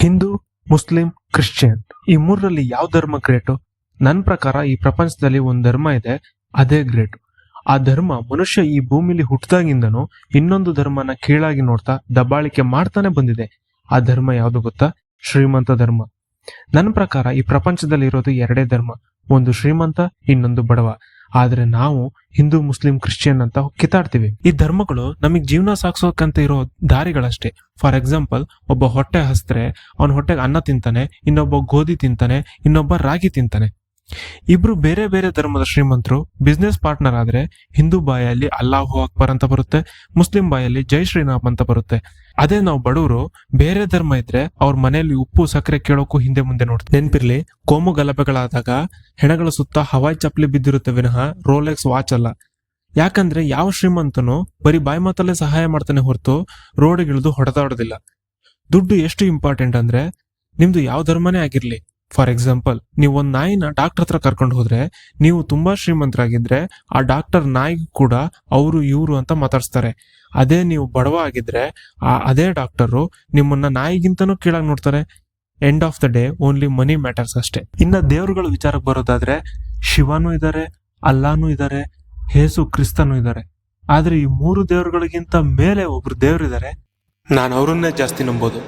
Hindu, Muslim, Christian ಈ ಮೂರರಲ್ಲಿ ಯಾವ ಧರ್ಮ ಗ್ರೇಟು? ನನ್ನ ಪ್ರಕಾರ ಈ ಪ್ರಪಂಚದಲ್ಲಿ ಒಂದು ಧರ್ಮ ಇದೆ, ಅದೇ ಗ್ರೇಟು. ಆ ಧರ್ಮ ಮನುಷ್ಯ ಈ ಭೂಮಿಲಿ ಹುಟ್ಟಿದಾಗಿಂದನೂ ಇನ್ನೊಂದು ಧರ್ಮನ ಕೀಳಾಗಿ ನೋಡ್ತಾ ದಬ್ಬಾಳಿಕೆ ಮಾಡ್ತಾನೆ ಬಂದಿದೆ. ಆ ಧರ್ಮ ಯಾವುದು ಗೊತ್ತಾ? ಶ್ರೀಮಂತ ಧರ್ಮ. ನನ್ನ ಪ್ರಕಾರ ಈ ಪ್ರಪಂಚದಲ್ಲಿ ಇರೋದು ಎರಡೇ ಧರ್ಮ, ಒಂದು ಶ್ರೀಮಂತ, ಇನ್ನೊಂದು ಬಡವ. ಆದ್ರೆ ನಾವು ಹಿಂದೂ, ಮುಸ್ಲಿಂ, ಕ್ರಿಶ್ಚಿಯನ್ ಅಂತ ಕಿತ್ತಾಡ್ತೀವಿ. ಈ ಧರ್ಮಗಳು ನಮಗ್ ಜೀವನ ಸಾಗಿಸೋಕಂತ ಇರೋ ದಾರಿಗಳಷ್ಟೇ. ಫಾರ್ ಎಕ್ಸಾಂಪಲ್, ಒಬ್ಬ ಹೊಟ್ಟೆ ಹಸ್ದ್ರೆ ಅವನ ಹೊಟ್ಟೆಗೆ ಅನ್ನ ತಿಂತಾನೆ, ಇನ್ನೊಬ್ಬ ಗೋಧಿ ತಿಂತಾನೆ, ಇನ್ನೊಬ್ಬ ರಾಗಿ ತಿಂತಾನೆ. ಇಬ್ರು ಬೇರೆ ಬೇರೆ ಧರ್ಮದ ಶ್ರೀಮಂತರು ಬಿಸ್ನೆಸ್ ಪಾರ್ಟ್ನರ್ ಆದ್ರೆ ಹಿಂದೂ ಬಾಯಲ್ಲಿ ಅಲ್ಲಾಹು ಅಕ್ಬರ್ ಅಂತ ಬರುತ್ತೆ, ಮುಸ್ಲಿಂ ಬಾಯಲ್ಲಿ ಜೈ ಶ್ರೀರಾಮ್ ಅಂತ ಬರುತ್ತೆ. ಅದೇ ನಾವು ಬಡವರು ಬೇರೆ ಧರ್ಮ ಇದ್ರೆ ಅವ್ರ ಮನೆಯಲ್ಲಿ ಉಪ್ಪು ಸಕ್ಕರೆ ಕೇಳೋಕು ಹಿಂದೆ ಮುಂದೆ ನೋಡ್ತೀವಿ. ನೆನ್ಪಿರ್ಲಿ, ಕೋಮು ಗಲಭೆಗಳಾದಾಗ ಹೆಣಗಳ ಸುತ್ತ ಹವಾಯಿ ಚಪ್ಪಲಿ ಬಿದ್ದಿರುತ್ತೆ ವಿನಃ ರೋಲೆಕ್ಸ್ ವಾಚ್ ಅಲ್ಲ. ಯಾಕಂದ್ರೆ ಯಾವ ಶ್ರೀಮಂತನು ಬರೀ ಬಾಯಿ ಮಾತಲ್ಲೇ ಸಹಾಯ ಮಾಡ್ತಾನೆ ಹೊರತು ರೋಡ್ಗಿಳಿದು ಹೊಡೆದಾಡೋದಿಲ್ಲ. ದುಡ್ಡು ಎಷ್ಟು ಇಂಪಾರ್ಟೆಂಟ್ ಅಂದ್ರೆ ನಿಮ್ದು ಯಾವ ಧರ್ಮನೇ ಆಗಿರ್ಲಿ. ಫಾರ್ ಎಕ್ಸಾಂಪಲ್, ನೀವು ಒಂದ್ ನಾಯಿನ ಡಾಕ್ಟರ್ ಹತ್ರ ಕರ್ಕೊಂಡು ಹೋದ್ರೆ ನೀವು ತುಂಬಾ ಶ್ರೀಮಂತರಾಗಿದ್ರೆ ಆ ಡಾಕ್ಟರ್ ನಾಯಿಗೂ ಕೂಡ ಅವರು ಇವರು ಅಂತ ಮಾತಾಡ್ಸ್ತಾರೆ. ಅದೇ ನೀವು ಬಡವ ಆಗಿದ್ರೆ ಅದೇ ಡಾಕ್ಟರು ನಿಮ್ಮನ್ನ ನಾಯಿಗಿಂತನೂ ಕೀಳಾಗಿ ನೋಡ್ತಾರೆ. End of the day only money matters ಅಷ್ಟೇ. ಇನ್ನ ದೇವ್ರುಗಳ ವಿಚಾರಕ್ಕೆ ಬರೋದಾದ್ರೆ ಶಿವನೂ ಇದ್ದಾರೆ, ಅಲ್ಲಾನೂ ಇದ್ದಾರೆ, ಯೇಸು ಕ್ರಿಸ್ತನೂ ಇದ್ದಾರೆ. ಆದ್ರೆ ಈ ಮೂರು ದೇವರುಗಳಿಗಿಂತ ಮೇಲೆ ಒಬ್ರು ದೇವ್ರಿದ್ದಾರೆ, ನಾನು ಅವರನ್ನೇ ಜಾಸ್ತಿ ನಂಬೋದು.